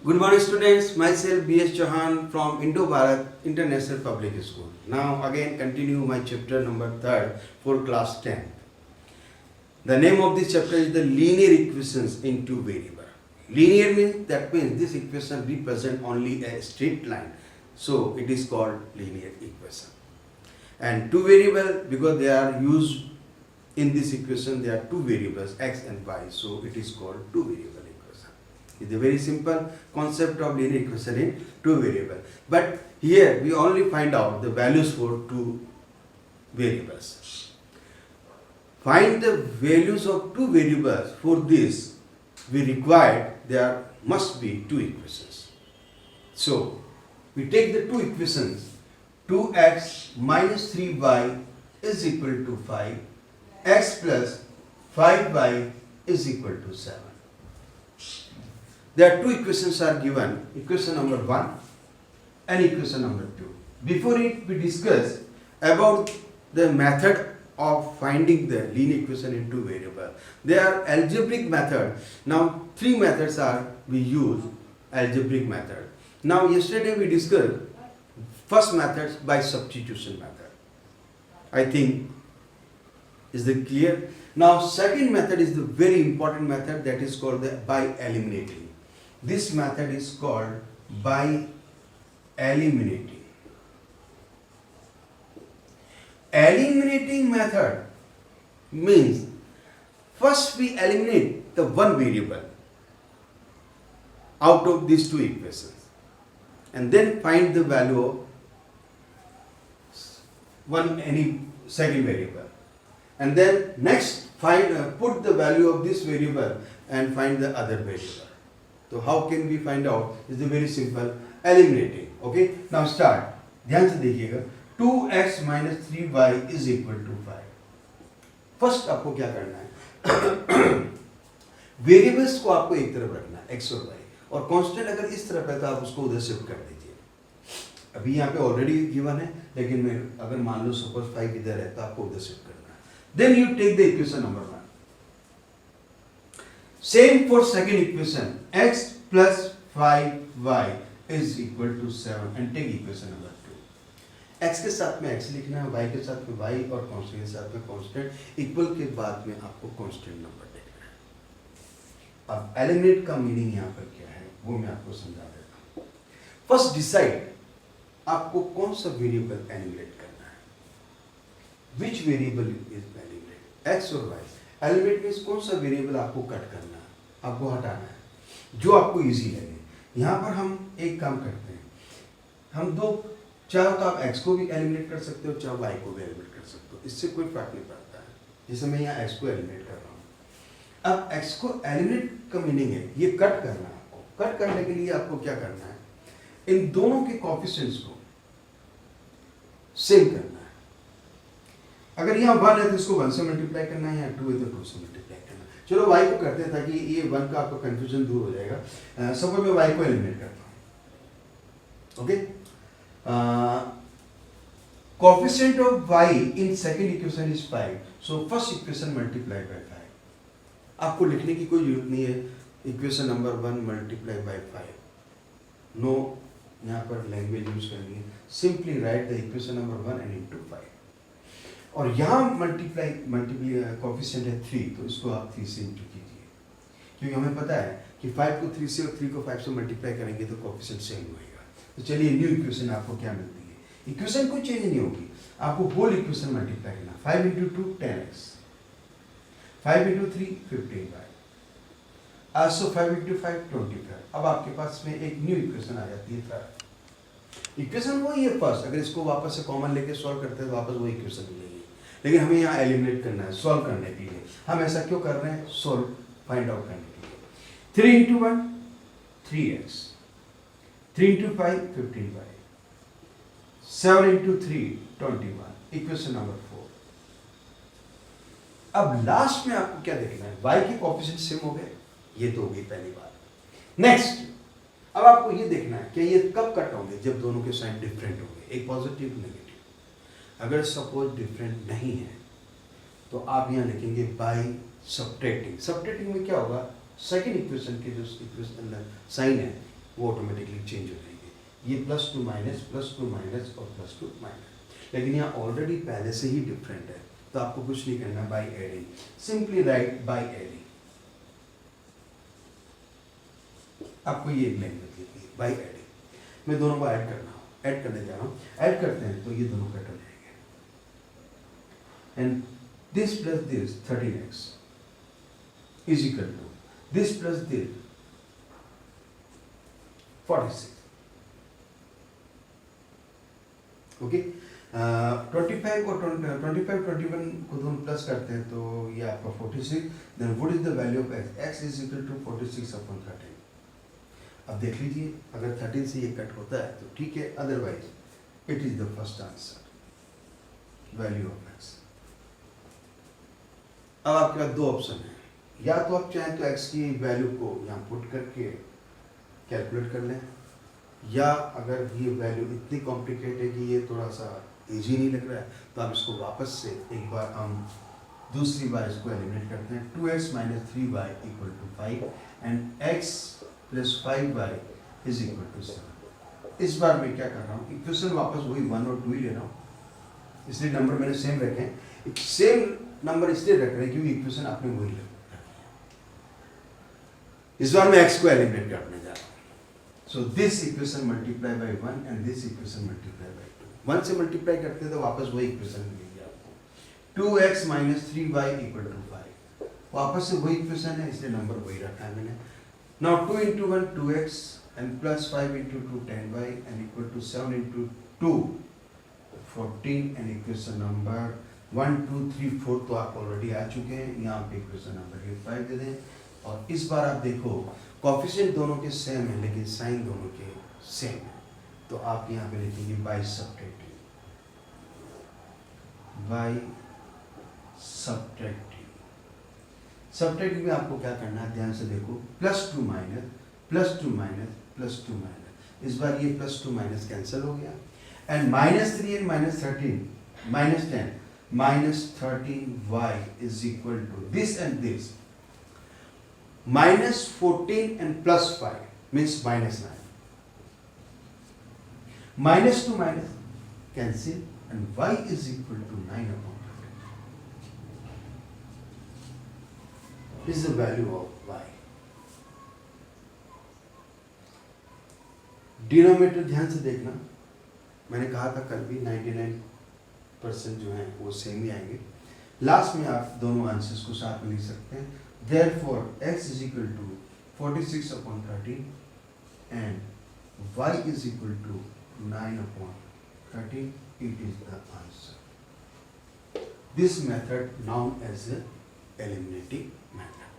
Good morning students, myself B.S. Chauhan from Indo-Bharat International Public School. Now again continue my chapter number 3 for class 10. The name of this chapter is the linear equations in two variables. Linear means this equation represent only a straight line. So it is called linear equation. And two variable because they are used in this equation, there are two variables x and y. So it is called two variable. It's a very simple concept of linear equation in two variables. But here we only find out the values for two variables. Find the values of two variables. For this, we require there must be two equations. So we take the two equations. 2x minus 3y is equal to 5. X plus 5y is equal to 7. There are two equations are given, equation number 1 and equation number 2. Before it, we discuss about the method of finding the linear equation in two variables. They are algebraic method. Now, three methods are we use algebraic method. Now, yesterday we discussed first method by substitution method. I think is it clear? Now, second method is the very important method that is called the by eliminating. This method is called by eliminating. Eliminating method means first we eliminate the one variable out of these two equations and then find the value of any second variable, and then next put the value of this variable and find the other variable. So how can we find out? It's very simple, eliminating. Okay, now start. ध्यान से देखिएगा. 2x minus 3y is equal to 5. First आपको क्या करना है? Variables को आपको एक तरफ रखना है, x और y, और कांस्टेंट अगर इस तरफ है तो आप उसको उधर शिफ्ट कर दीजिए. अभी यहाँ पे ऑलरेडी गिवन है, लेकिन मैं अगर मान लो सपोज 5 इधर है तो आपको उधर शिफ्ट करना है. Then you take the equation number 1. Same for second equation, x plus 5y is equal to 7 and take equation number 2. x के साथ में x लिखना है, y के साथ में y और constant के साथ में constant, equal के बाद में आपको constant नंबर देखना है. अब eliminate का मीनिंग यहाँ पर क्या है वो मैं आपको समझा देता हूँ. फर्स्ट डिसाइड आपको कौन सा वेरिएबल एलिमिनेट करना है. विच वेरिएबल इज एलिमिनेट, x और y. एलिमिनेट मीन्स कौन सा वेरिएबल आपको कट करना है, आपको हटाना है, जो आपको इजी लगे. यहाँ पर हम एक काम करते हैं, हम दो चाहो तो आप x को भी एलिमिनेट कर सकते हो, चाहे y को भी एलिमिनेट कर सकते हो, इससे कोई फर्क नहीं पड़ता है. जैसे मैं यहाँ x को एलिमिनेट कर रहा हूँ. अब x को एलिमिनेट का मीनिंग है ये कट करना. आपको कट करने के लिए आपको क्या करना है, इन दोनों के कोएफिशिएंट्स को सेम करना है. अगर यहाँ 1 है तो इसको 1 से मल्टीप्लाई करना है, यहाँ 2 है तो 2 से मल्टीप्लाई करना है. चलो y को करते हैं ताकि ये 1 का आपका कंफ्यूजन दूर हो जाएगा. सपोज मैं y को एलिमिनेट करता हूँ. Okay, coefficient of y in second equation is 5. So first equation multiply by 5. आपको लिखने की कोई जरूरत नहीं है. Equation number 1 multiply by 5. No यहाँ पर लैंग्वेज यूज करनी है. Simply write the equation number 1 and into 5. और यहाँ मल्टीप्लाई कोएफिशिएंट है 3, तो इसको आप 3 से इंटू कीजिए, क्योंकि हमें पता है कि 5 को 3 से और 3 को 5 से मल्टीप्लाई करेंगे तो कोएफिशिएंट सेम होएगा. तो चलिए न्यू इक्वेशन आपको क्या मिलती है. इक्वेशन कोई चेंज नहीं होगी, आपको होल इक्वेशन मल्टीप्लाई करना. 5 into 2 10x, 5 into 3 15y, also 5 into 5 25. अब आपके पास में एक न्यू इक्वेशन आ जाती है. इक्वेशन वही है फर्स्ट, अगर इसको वापस से कॉमन लेके सॉल्व करते हैं तो वापस वही इक्वेशन मिलेगी. लेकिन हमें यहाँ एलिमिनेट करना है, सॉल्व करने के लिए. हम ऐसा क्यों कर रहे हैं, सॉल्व फाइंड आउट करने के लिए. 3 into 1 3x, 3 into 5 15y, 7 into 3 21. Equation number 4. अब लास्ट में आपको क्या देखना है, y के कोएफिशिएंट सेम हो गए, ये तो हो गई पहली बात. नेक्स्ट, अब आपको ये देखना है कि ये कब कट होंगे, जब दोनों के साइन डिफरेंट होंगे, एक पॉजिटिव नेगेटिव. अगर सपोज डिफरेंट नहीं है तो आप यहाँ लिखेंगे बाय सब्ट्रैक्टिंग. सब्ट्रैक्टिंग में क्या होगा, सेकेंड इक्वेशन के जो इक्वेशन साइन है वो ऑटोमेटिकली चेंज हो जाएगी। ये +2 माइनस और +2 माइनस, लेकिन यहाँ ऑलरेडी पहले से ही डिफरेंट है, तो आपको कुछ नहीं करना, by adding, simply write by adding. आपको ये लैंग्वेज लिखनी है, बाय एडिंग। मैं दोनों को ऐड करना हूँ, ऐड करने जा रहा हूँ, ऐड करते हैं तो ये दोनों कट हो जाएंगे। And this plus this 13x is equal to this plus this 46। Okay, 25 और 21 को दोनों प्लस करते हैं तो ये आपका 46। Then what is the value of x? x is equal to 46/13। अब देख लीजिए, अगर 13 से ये कट होता है तो ठीक है, otherwise it is the first answer, value of x। अब आपके पास दो ऑप्शन है, या तो आप चाहें तो x की वैल्यू को यहाँ पुट करके कैलकुलेट कर लें, या अगर ये वैल्यू इतनी कॉम्प्लिकेट है कि ये थोड़ा सा इजी नहीं लग रहा है तो आप इसको वापस से एक बार हम दूसरी बार इसको एलिमिनेट करते हैं। 2x - 3y = 5 and x + 5y = 7। इस बार मैं क्या कर रहा हूँ, इक्वेशन वापस वही 1 और 2 ही ले रहा हूँ, इसलिए नंबर मैंने सेम रखे हैं। सेम नंबर इसलिए रख रहे हैं क्योंकि इक्वेशन आपने वही रखी है। इस बार मैं x को एलिमिनेट करने जा रहा हूँ। So this equation multiply by 1 and this equation multiply by 2. 1 से मल्टीप्लाई करते हैं तो वापस वही इक्वेशन मिलेगी आपको, 2x - 3y = 5। वापस से वही इक्वेशन है, इसलिए नंबर वही रखा है मैंने। Now 2 × 1 2x and plus 5 × 2 10y and equal to 7 × 2 14 and equation number 1 2 3 4 तो आप ऑलरेडी आ चुके हैं। यहाँ पे इक्वेशन नंबर 5 दे दें, और इस बार आप देखो कोएफिशिएंट दोनों के सेम है लेकिन साइन दोनों के सेम है, तो आप यहाँ पे लिखेंगे by subtracting, by subtracting. Subtracting में आपको क्या करना है, ध्यान से देखो, +2 माइनस +2 माइनस +2 माइनस, इस बार ये +2 माइनस कैंसिल हो गया, and -3 and -13 -10 -13y = this and this, -14 and +5 means -9, -2 minus cancel and y = 9/13. This is the value of y. Denominator ध्यान से देखना, मैंने कहा था कल भी 99% जो हैं वो सेम ही आएंगे। लास्ट में आप दोनों आंसर्स को साथ में लिख सकते हैं। Therefore, x = 46/13 and y = 9/13. It is the answer. This method known as a eliminating method.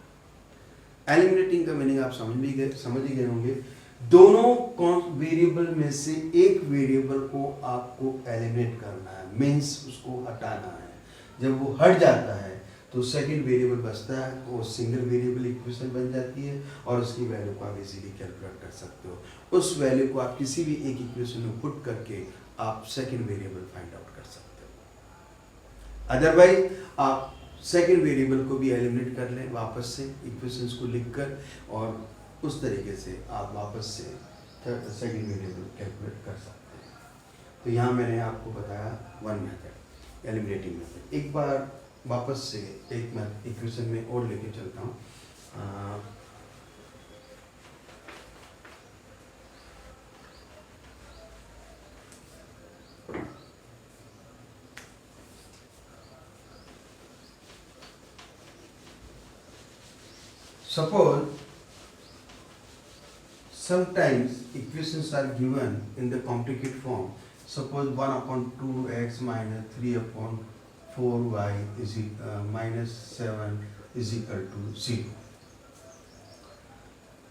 Eliminating का मीनिंग आप समझ ही गए होंगे। दोनों वेरिएबल में से एक वेरिएबल को आपको एलिमिनेट करना है, मीन्स उसको हटाना है। जब वो हट जाता है तो सेकंड वेरिएबल बचता है, वो सिंगल वेरिएबल इक्वेशन बन जाती है और उसकी वैल्यू को आप इजीली कैलकुलेट कर सकते हो। उस वैल्यू को आप किसी भी एक इक्वेशन में पुट करके आप सेकंड वेरिएबल फाइंड आउट कर सकते हो। अदरवाइज आप सेकंड वेरिएबल को भी एलिमिनेट कर लें वापस से इक्वेशंस को लिखकर, और उस तरीके से आप वापस से सेकंड वेरिएबल कैलकुलेट कर सकते हैं। तो यहाँ मैंने आपको बताया वन मेथड, एलिमिनेटिंग मेथड। एक बार वापस से एक मैं इक्वेशन में और लेके चलता हूँ। Suppose sometimes equations are given in the complicated form. Suppose 1/2x - 3/4y -7 = 0,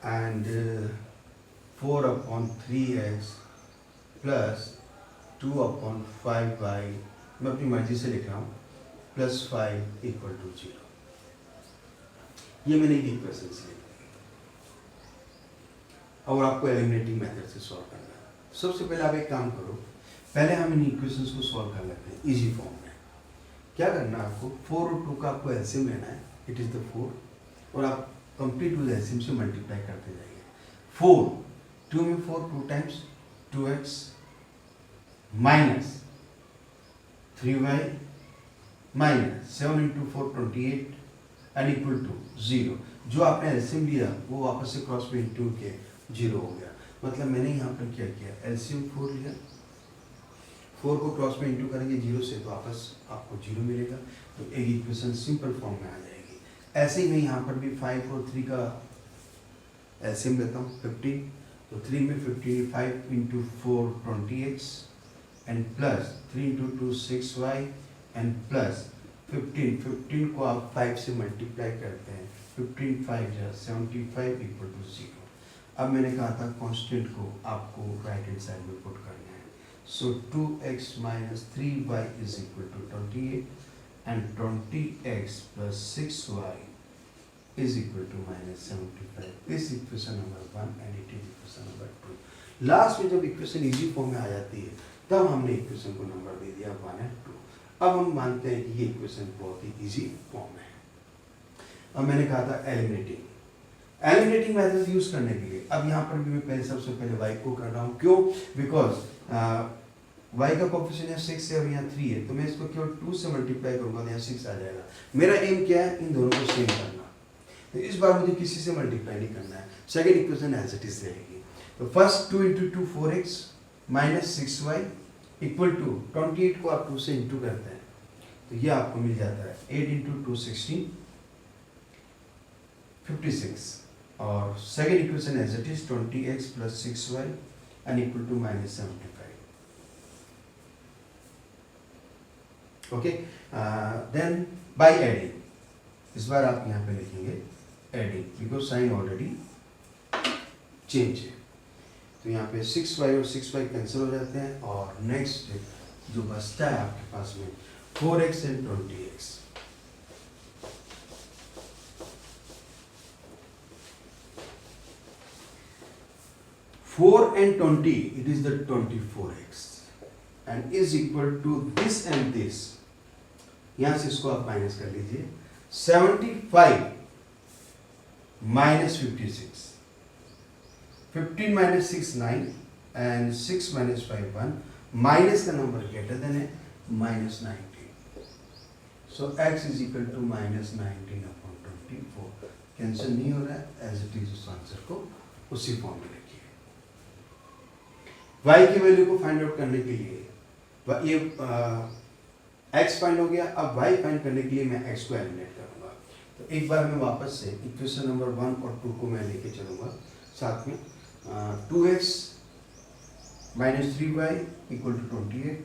and 4/3x plus 2/5y, मैं अपनी मर्जी से लिख रहा हूँ, +5 = 0। ये मैंने एक इक्वेशन से लिखी और आपको एलिमिनेटिंग मेथड से सॉल्व करना है। सबसे पहले आप एक काम करो, पहले हम इन इक्वेशंस को सॉल्व कर लेते हैं इजी फॉर्म में। क्या करना है आपको, 4 और 2 का आपको एलसीएम लेना है, इट इज़ द 4, और आप कंप्लीट विद एलसीएम से मल्टीप्लाई करते जाइए। 4 2 में 4 2 times 2x minus 3y minus 7 into 4 28 and equal to 0। जो आपने एलसीएम लिया वो वापस से क्रॉस में इंटू के 0 हो गया। मतलब मैंने यहाँ पर क्या किया, एलसीएम 4 लिया, 4 को क्रॉस में इंटू करेंगे 0 से तो वापस आपको 0 मिलेगा, तो एक इक्वेशन सिंपल फॉर्म में आ जाएगी। ऐसे ही मैं यहाँ पर भी 5 और 3 का एलसीएम लेता हूँ 15, तो 3 में 15 5 into 4 20x and plus 3 into 2 6y and plus 15 को आप 5 से मल्टीप्लाई करते हैं, 15 5 जा 75 इक्वल टू 0। अब मैंने कहा था कांस्टेंट को आपको राइट हैंड साइड में पुट करना है, so 2x minus 3y is equal to 28 and 20x plus 6y is equal to minus 75। इस equation number 1 and it is equation number 2। Last में जब इक्वेशन इजी फॉर्म में आ जाती है तब हमने इक्वेशन को नंबर दे दिया 1 एंड 2। अब हम मानते हैं कि ये इक्वेशन बहुत ही इजी फॉर्म है। अब मैंने कहा था एलिमिनेटिंग मेथड यूज करने के लिए, अब यहाँ पर भी मैं पहले सबसे पहले y को कर रहा हूँ, क्यों, बिकॉज y का कोफिशिएंट यहाँ 6 है और यहाँ 3 है, तो मैं इसको केवल 2 से मल्टीप्लाई करूंगा तो यहाँ 6 आ जाएगा। मेरा एम क्या है, इन दोनों को सेम करना, तो इस बार मुझे किसी से मल्टीप्लाई नहीं करना है। Second equation as it is रहेगी, तो first 2 into 2 4x minus 6y equal to 28 को आप 2 से इंटू करते हैं तो ये आपको मिल जाता है 8 इंटू 2 16 56, और second equation as it is 20x plus 6y and equal to minus 75। Okay, then by adding, इस बार आप यहाँ पे लिखेंगे adding because sign already change है, तो यहाँ पे 6y और 6y कैंसिल हो जाते हैं, और नेक्स्ट जो बचता है आपके पास में 4x and 20x। Four and 20, it is the 24x and is equal to this and this, यहाँ से इसको आप माइनस कर लीजिए, 75 minus 56, 15 minus 6 9 and 6 minus 5 1, minus का नंबर ग्रेटर देन है minus 19, so x is equal to minus 19 upon 24। Cancel नहीं हो रहा है, एज इट इज उस आंसर को उसी फॉर्म में लिखिए। y की वैल्यू को फाइंड आउट करने के लिए ये x फाइंड हो गया, अब y फाइंड करने के लिए मैं x को एलिमिनेट करूंगा। तो एक बार मैं वापस से इक्वेशन नंबर 1 और 2 को मैं लेके चलूंगा साथ में, 2x minus 3y equal to 28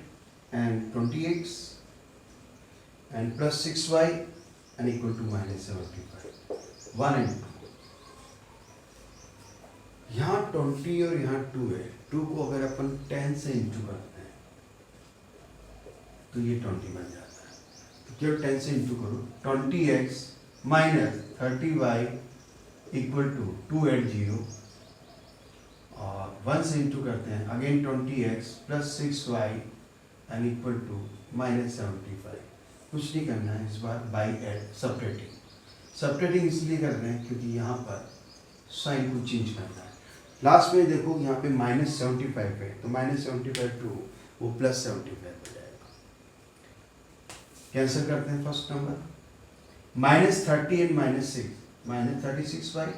and 20x and plus 6y and equal to minus 75, 1 and 2। यहाँ 20 और यहाँ 2 है, 2 को अगर अपन 10 से इंटू करते हैं तो ये 20 बन जाता है, तो केवल 10 से इंटू करो, 20x minus 30y equal to 2 eight 0, और 1 से इंटू करते हैं again 20x plus 6y and equal to minus 75। कुछ नहीं करना है इस बार, बाई एड सब्ट्रैक्टिंग इसलिए कर रहे हैं क्योंकि यहाँ पर साइन को चेंज करना है। लास्ट में देखो यहाँ पे माइनस 75 है, तो माइनस 75 टू वो प्लस 75 हो जाएगा। कैंसिल करते हैं first number, minus 30 and minus 6, minus 36y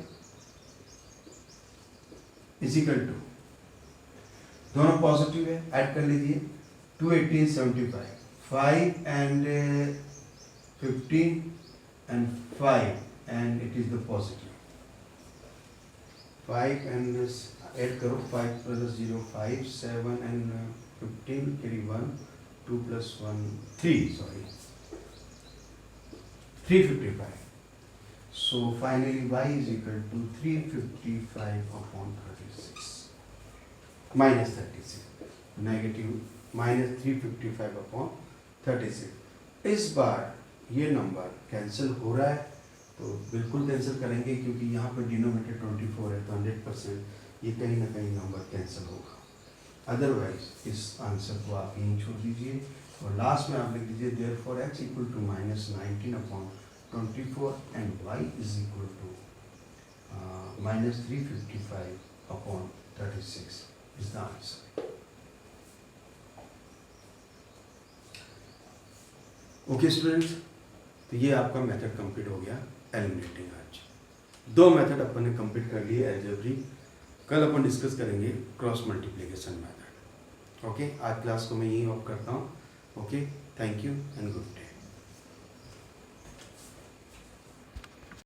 is equal to, दोनों पॉजिटिव है, ऐड कर लीजिए, 2 18 75, 5 and 15 and 5 and it is the positive, 5 and add करो, 5 plus 0 5, 7 and 15 carry 1, 2 plus 1 3, sorry 355. So finally y is equal to 355 upon 36 minus 36, negative minus 355 upon 36। इस बार ये number cancel हो रहा है, तो बिल्कुल कैंसिल करेंगे क्योंकि यहाँ पर डिनोमिनेटर 24 है, तो 100% ये कहीं ना कहीं नंबर कैंसिल होगा, अदरवाइज इस आंसर को आप यहीं छोड़ दीजिए और लास्ट में आप लिख दीजिए therefore x equal to minus 19 upon 24 and y is equal to minus 355 upon 36 is the answer. Okay students, तो ये आपका मेथड कंप्लीट हो गया एलिमिनेटिंग। आज 2 मेथड अपन ने कंप्लीट कर लिए अलजेब्रिक। कल अपन डिस्कस करेंगे क्रॉस मल्टीप्लिकेशन मेथड। ओके, आज क्लास को मैं यहीं ऑफ करता हूँ। Okay, thank you and good day.